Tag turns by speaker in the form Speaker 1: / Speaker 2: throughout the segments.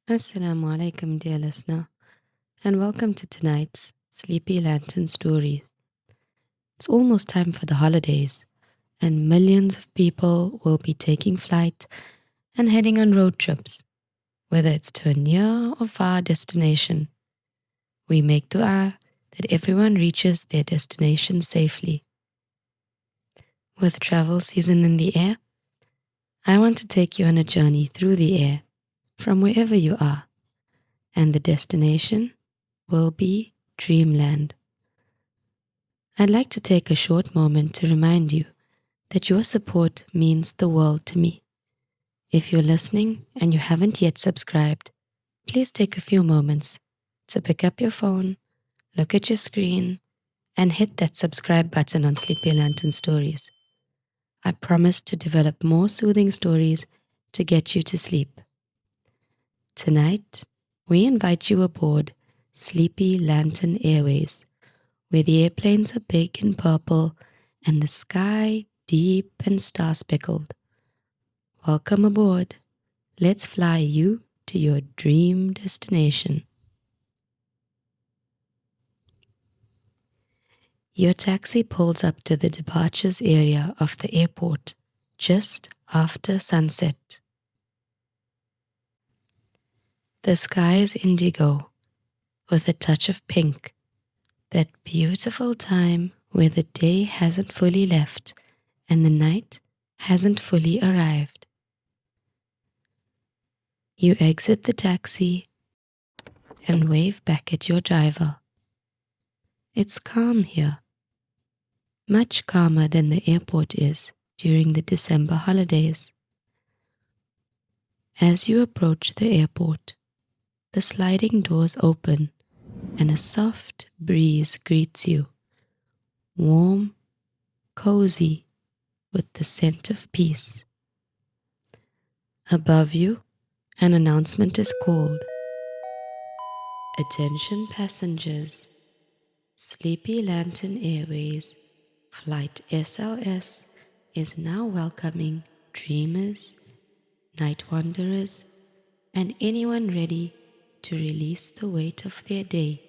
Speaker 1: Assalamu alaikum, dear listener, and welcome to tonight's Sleepy Lantern Stories. It's almost time for the holidays, and millions of people will be taking flight and heading on road trips, whether it's to a near or far destination. We make dua that everyone reaches their destination safely. With travel season in the air, I want to take you on a journey through the air from wherever you are, and the destination will be Dreamland. I'd like to take a short moment to remind you that your support means the world to me. If you're listening and you haven't yet subscribed, please take a few moments to pick up your phone, look at your screen, and hit that subscribe button on Sleepy Lantern Stories. I promise to develop more soothing stories to get you to sleep. Tonight, we invite you aboard Sleepy Lantern Airways, where the airplanes are big and purple and the sky deep and star-speckled. Welcome aboard. Let's fly you to your dream destination. Your taxi pulls up to the departures area of the airport just after sunset. The sky is indigo with a touch of pink, that beautiful time where the day hasn't fully left and the night hasn't fully arrived. You exit the taxi and wave back at your driver. It's calm here, much calmer than the airport is during the December holidays. As you approach the airport, the sliding doors open and a soft breeze greets you, warm, cozy, with the scent of peace. Above you, an announcement is called. Attention passengers, Sleepy Lantern Airways Flight SLS is now welcoming dreamers, night wanderers, and anyone ready to release the weight of their day.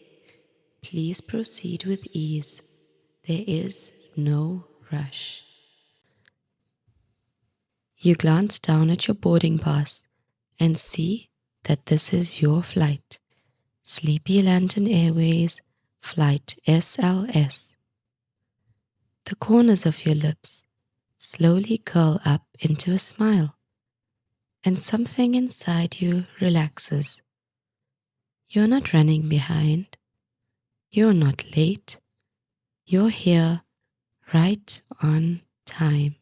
Speaker 1: Please proceed with ease. There is no rush. You glance down at your boarding pass and see that this is your flight, Sleepy Lantern Airways Flight SLS. The corners of your lips slowly curl up into a smile, and something inside you relaxes. You're not running behind. You're not late. You're here right on time.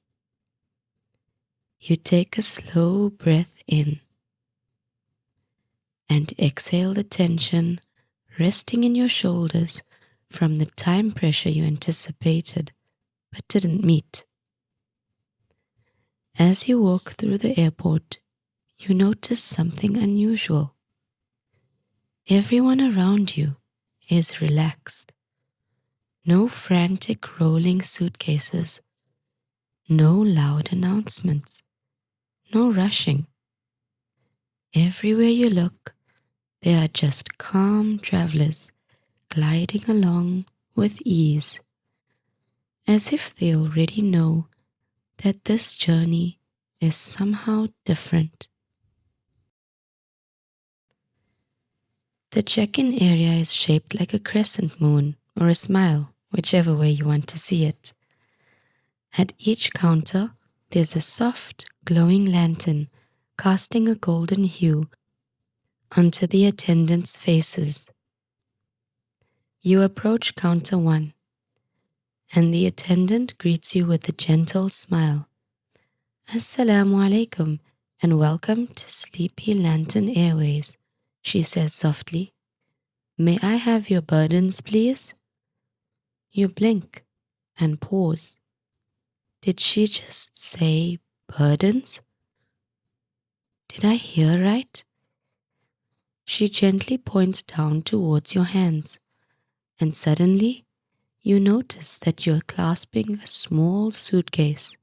Speaker 1: You take a slow breath in and exhale the tension resting in your shoulders from the time pressure you anticipated but didn't meet. As you walk through the airport, you notice something unusual. Everyone around you is relaxed. No frantic rolling suitcases, no loud announcements, no rushing. Everywhere you look, there are just calm travelers gliding along with ease, as if they already know that this journey is somehow different. The check-in area is shaped like a crescent moon or a smile, whichever way you want to see it. At each counter, there's a soft, glowing lantern casting a golden hue onto the attendants' faces. You approach counter 1, and the attendant greets you with a gentle smile. Assalamu alaikum, and welcome to Sleepy Lantern Airways, she says softly. May I have your burdens, please? You blink and pause. Did she just say burdens? Did I hear right? She gently points down towards your hands, and suddenly you notice that you're clasping a small suitcase.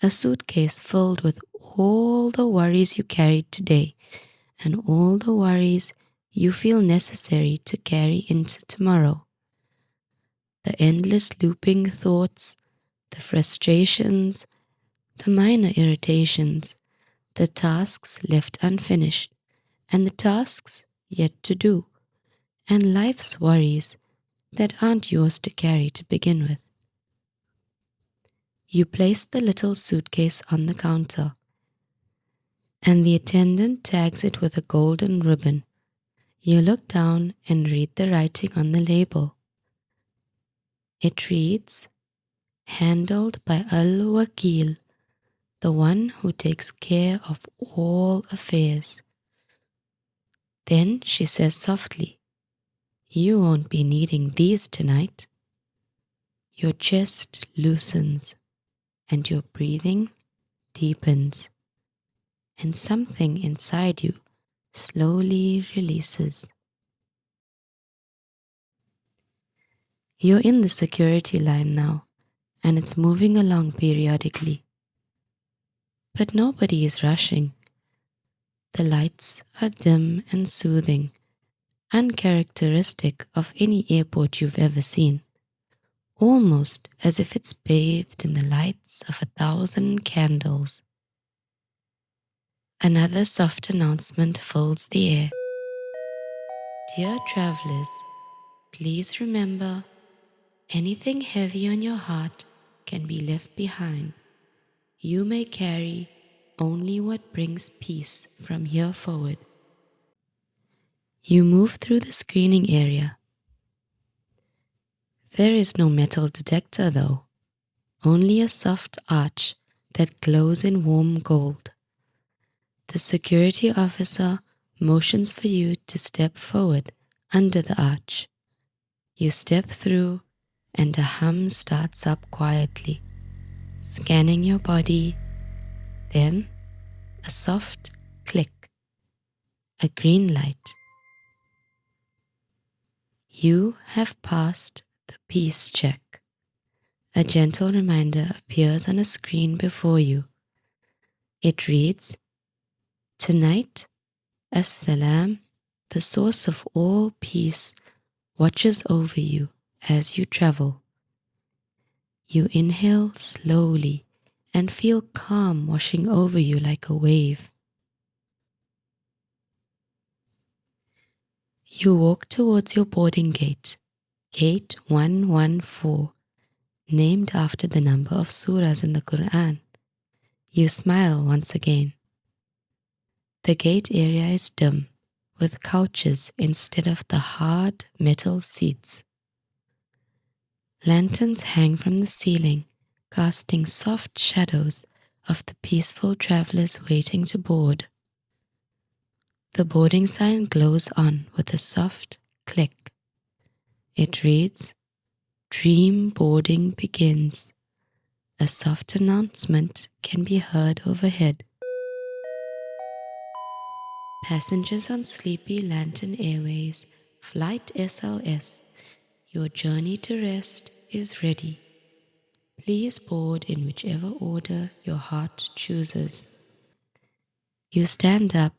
Speaker 1: A suitcase filled with all the worries you carried today and all the worries you feel necessary to carry into tomorrow. The endless looping thoughts, the frustrations, the minor irritations, the tasks left unfinished, and the tasks yet to do, and life's worries that aren't yours to carry to begin with. You place the little suitcase on the counter, and the attendant tags it with a golden ribbon. You look down and read the writing on the label. It reads, "Handled by Al-Wakil, the one who takes care of all affairs." Then she says softly, "You won't be needing these tonight." Your chest loosens and your breathing deepens, and something inside you slowly releases. You're in the security line now, and it's moving along periodically. But nobody is rushing. The lights are dim and soothing, uncharacteristic of any airport you've ever seen, almost as if it's bathed in the lights of 1,000 candles. Another soft announcement fills the air. Dear travelers, please remember, anything heavy on your heart can be left behind. You may carry only what brings peace from here forward. You move through the screening area. There is no metal detector though, only a soft arch that glows in warm gold. The security officer motions for you to step forward under the arch. You step through and a hum starts up quietly, scanning your body. Then a soft click, a green light. You have passed the peace check. A gentle reminder appears on a screen before you. It reads, "Tonight, As-Salam, the source of all peace, watches over you as you travel." You inhale slowly and feel calm washing over you like a wave. You walk towards your boarding gate, gate 114, named after the number of surahs in the Quran. You smile once again. The gate area is dim, with couches instead of the hard metal seats. Lanterns hang from the ceiling, casting soft shadows of the peaceful travelers waiting to board. The boarding sign glows on with a soft click. It reads, "Dream boarding begins." A soft announcement can be heard overhead. Passengers on Sleepy Lantern Airways, Flight SLS, your journey to rest is ready. Please board in whichever order your heart chooses. You stand up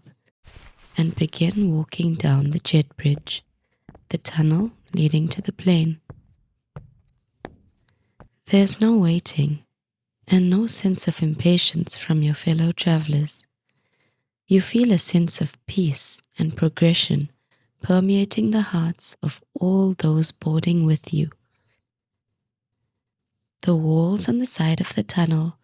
Speaker 1: and begin walking down the jet bridge, the tunnel leading to the plane. There's no waiting and no sense of impatience from your fellow travelers. You feel a sense of peace and progression permeating the hearts of all those boarding with you. The walls on the side of the tunnel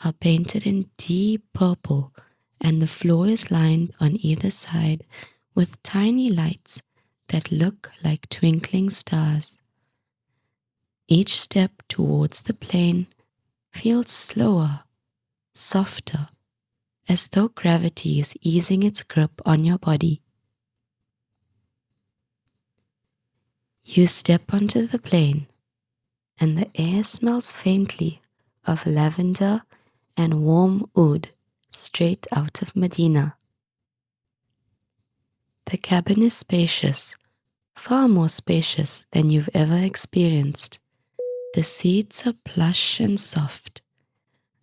Speaker 1: are painted in deep purple, and the floor is lined on either side with tiny lights that look like twinkling stars. Each step towards the plane feels slower, softer, as though gravity is easing its grip on your body. You step onto the plane, and the air smells faintly of lavender and warm oud straight out of Medina. The cabin is spacious, far more spacious than you've ever experienced. The seats are plush and soft.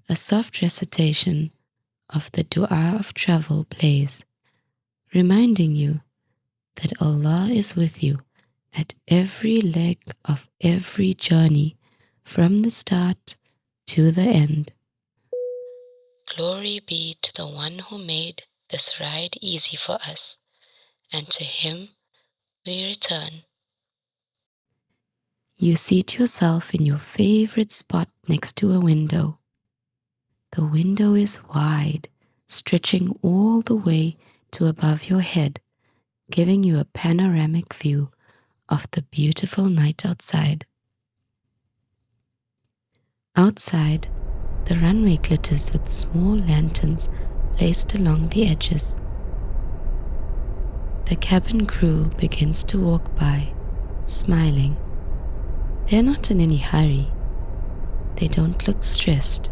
Speaker 1: A soft recitation of the dua of travel plays, reminding you that Allah is with you at every leg of every journey, from the start to the end. Glory be to the one who made this ride easy for us, and to him we return. You seat yourself in your favorite spot next to a window. The window is wide, stretching all the way to above your head, giving you a panoramic view of the beautiful night outside. Outside, the runway glitters with small lanterns placed along the edges. The cabin crew begins to walk by, smiling. They're not in any hurry. They don't look stressed.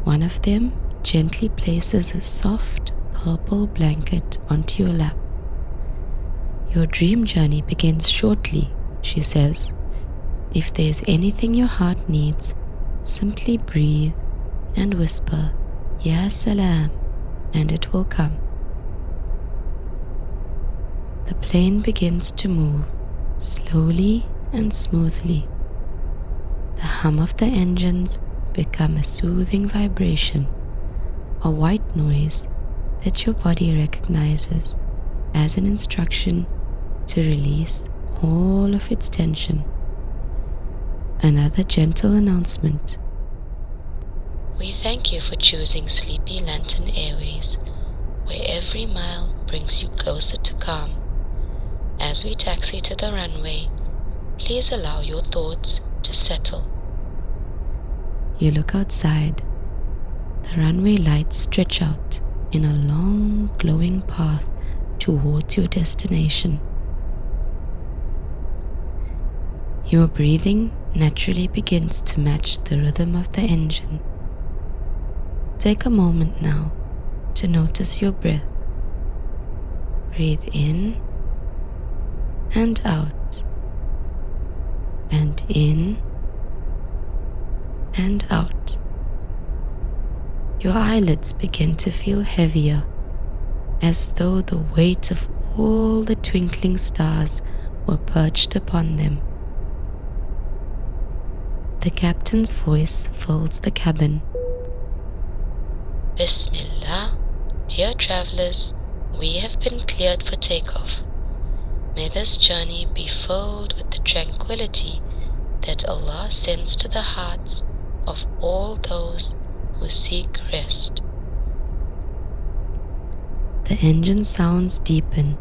Speaker 1: One of them gently places a soft purple blanket onto your lap. Your dream journey begins shortly, she says. If there's anything your heart needs, simply breathe and whisper, Ya Salam, and it will come. The plane begins to move, slowly and smoothly. The hum of the engines become a soothing vibration, a white noise that your body recognizes as an instruction to release all of its tension. Another gentle announcement. We thank you for choosing Sleepy Lantern Airways, where every mile brings you closer to calm. As we taxi to the runway, please allow your thoughts to settle. You look outside. The runway lights stretch out in a long, glowing path towards your destination. Your breathing naturally begins to match the rhythm of the engine. Take a moment now to notice your breath. Breathe in and out, and in and out. Your eyelids begin to feel heavier, as though the weight of all the twinkling stars were perched upon them. The captain's voice fills the cabin. Bismillah, dear travelers, we have been cleared for takeoff. May this journey be filled with the tranquility that Allah sends to the hearts of all those who seek rest. The engine sounds deepen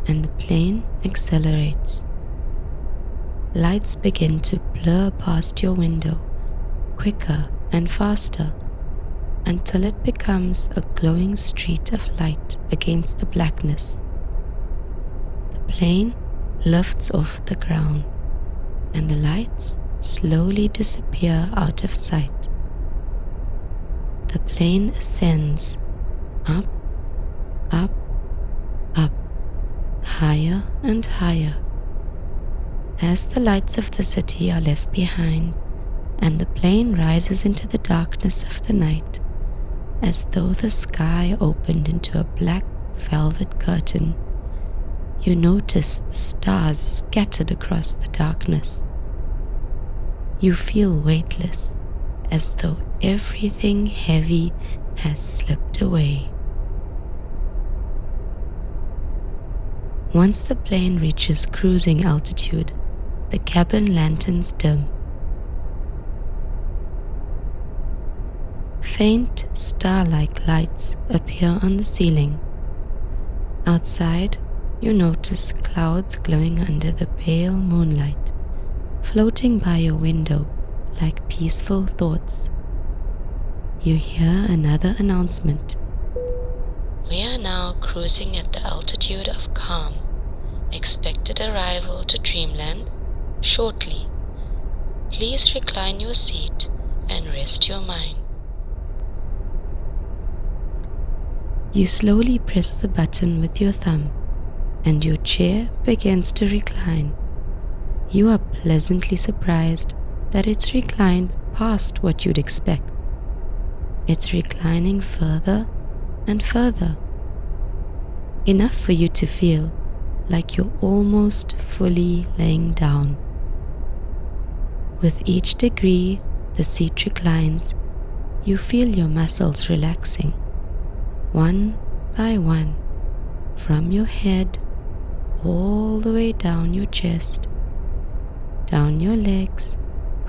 Speaker 1: and the plane accelerates. Lights begin to blur past your window, quicker and faster, until it becomes a glowing street of light against the blackness. The plane lifts off the ground, and the lights slowly disappear out of sight. The plane ascends, up, up, up, higher and higher. As the lights of the city are left behind, and the plane rises into the darkness of the night, as though the sky opened into a black velvet curtain, you notice the stars scattered across the darkness. You feel weightless, as though everything heavy has slipped away. Once the plane reaches cruising altitude, the cabin lanterns dim. Faint star-like lights appear on the ceiling. Outside, you notice clouds glowing under the pale moonlight, floating by your window like peaceful thoughts. You hear another announcement. We are now cruising at the altitude of calm. Expected arrival to Dreamland shortly. Please recline your seat and rest your mind. You slowly press the button with your thumb, and your chair begins to recline. You are pleasantly surprised that it's reclined past what you'd expect. It's reclining further and further. enough for you to feel like you're almost fully laying down. With each degree the seat reclines, you feel your muscles relaxing, one by one, from your head all the way down your chest, down your legs,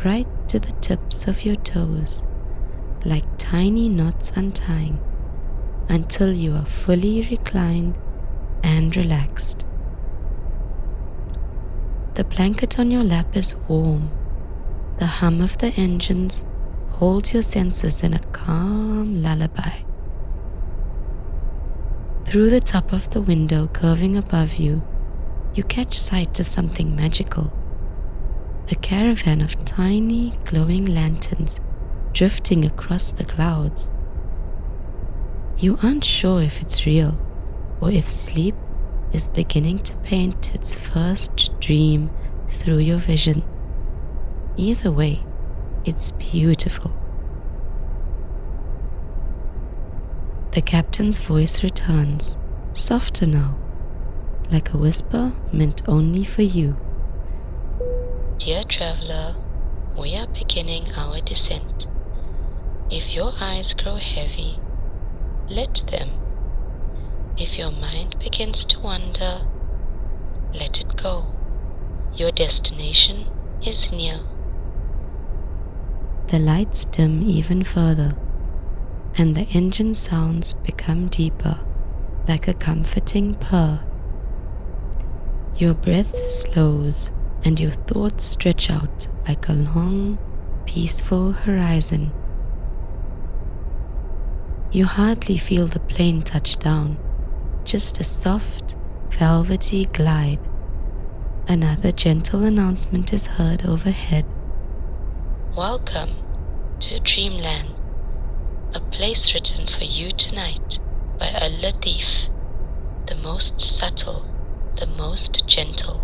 Speaker 1: right to the tips of your toes, like tiny knots untying, until you are fully reclined and relaxed. The blanket on your lap is warm. The hum of the engines holds your senses in a calm lullaby. Through the top of the window curving above you, you catch sight of something magical. A caravan of tiny glowing lanterns drifting across the clouds. You aren't sure if it's real or if sleep is beginning to paint its first dream through your vision. Either way, it's beautiful. The captain's voice returns, softer now, like a whisper meant only for you. Dear traveler, we are beginning our descent. If your eyes grow heavy, let them. If your mind begins to wander, let it go. Your destination is near. The lights dim even further, and the engine sounds become deeper, like a comforting purr. Your breath slows, and your thoughts stretch out like a long, peaceful horizon. You hardly feel the plane touch down, just a soft, velvety glide. Another gentle announcement is heard overhead. Welcome to Dreamland, a place written for you tonight by a Latif, the most subtle, the most gentle.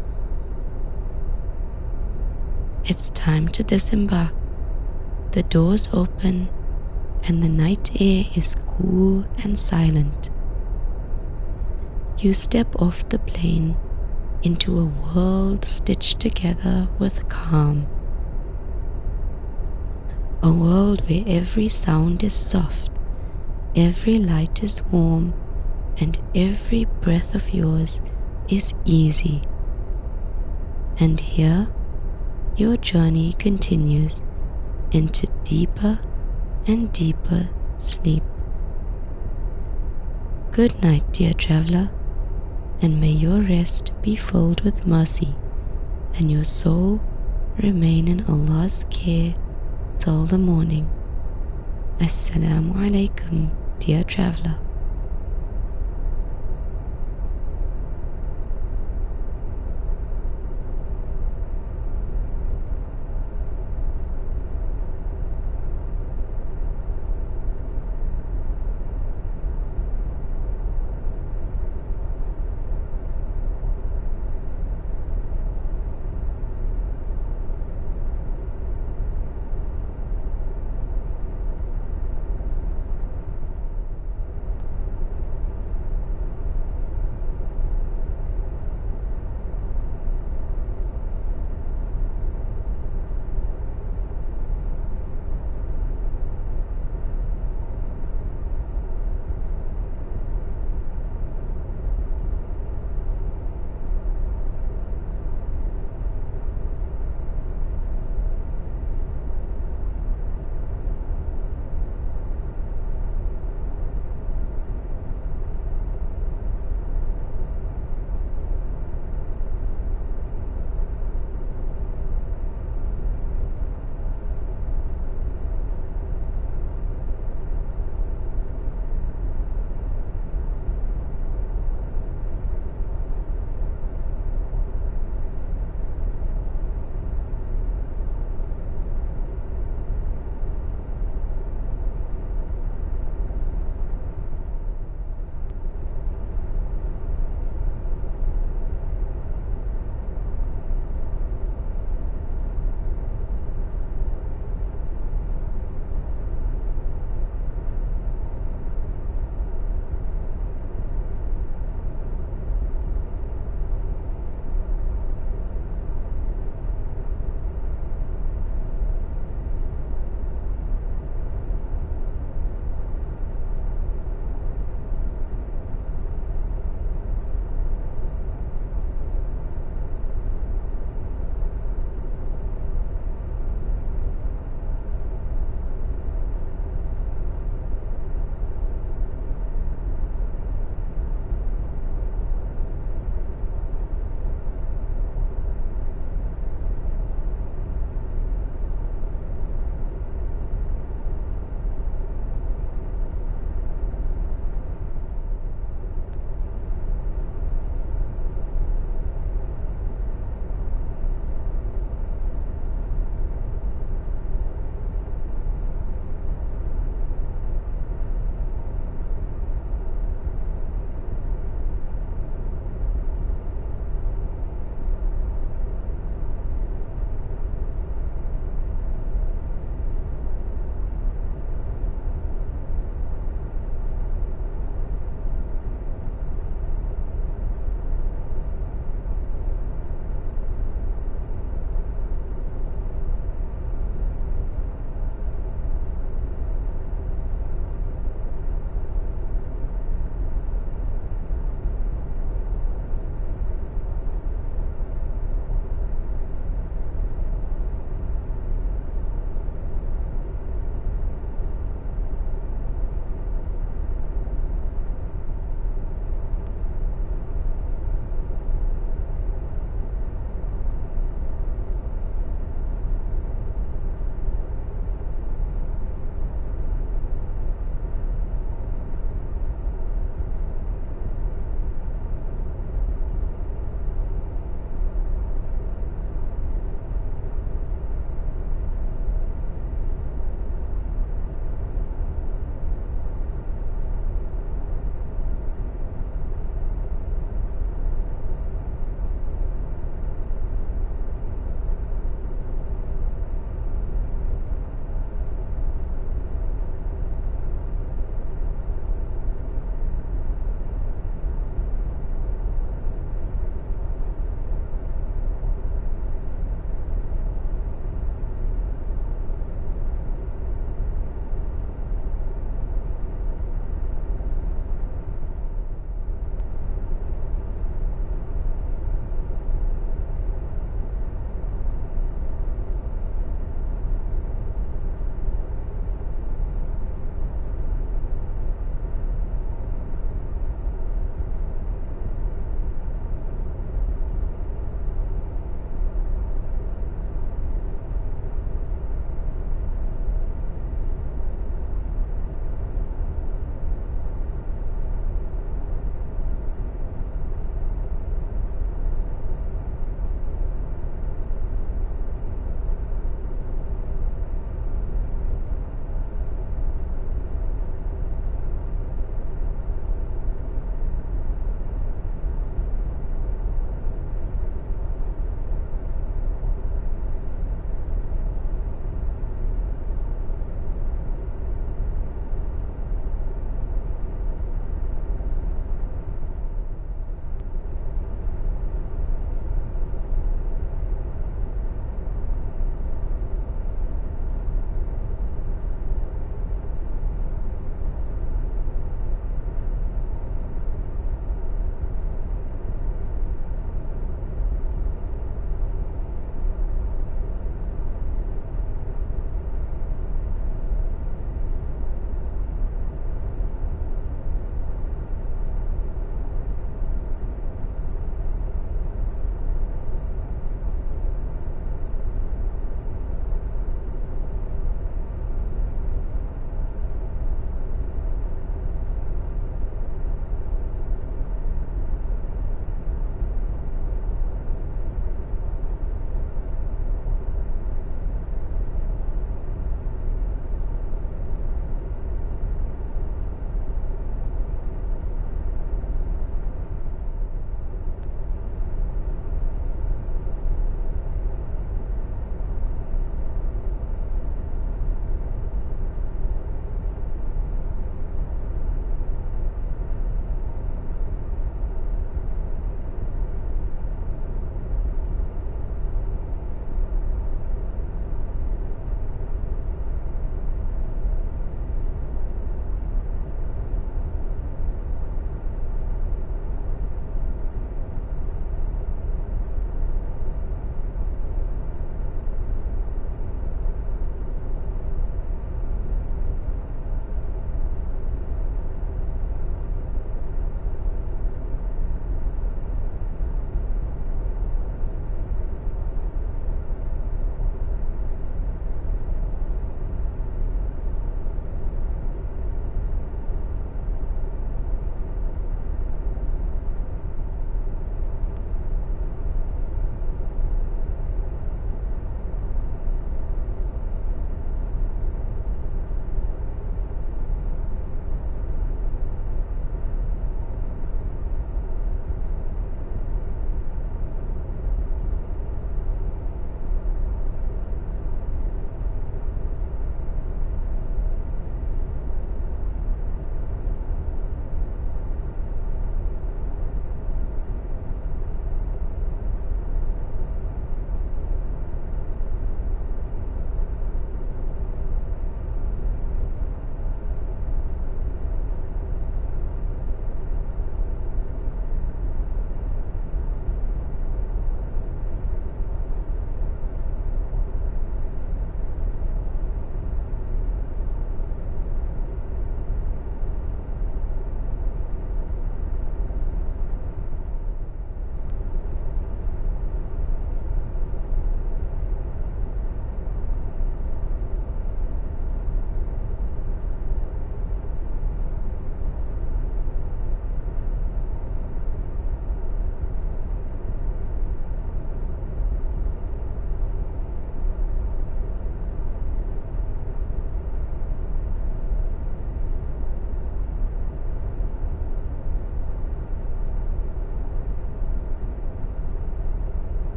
Speaker 1: It's time to disembark. The doors open and the night air is cool and silent. You step off the plane into a world stitched together with calm. A world where every sound is soft, every light is warm, and every breath of yours is easy. And here, your journey continues into deeper and deeper sleep. Good night, dear traveler, and may your rest be filled with mercy, and your soul remain in Allah's care till the morning. Assalamu alaikum, dear traveler.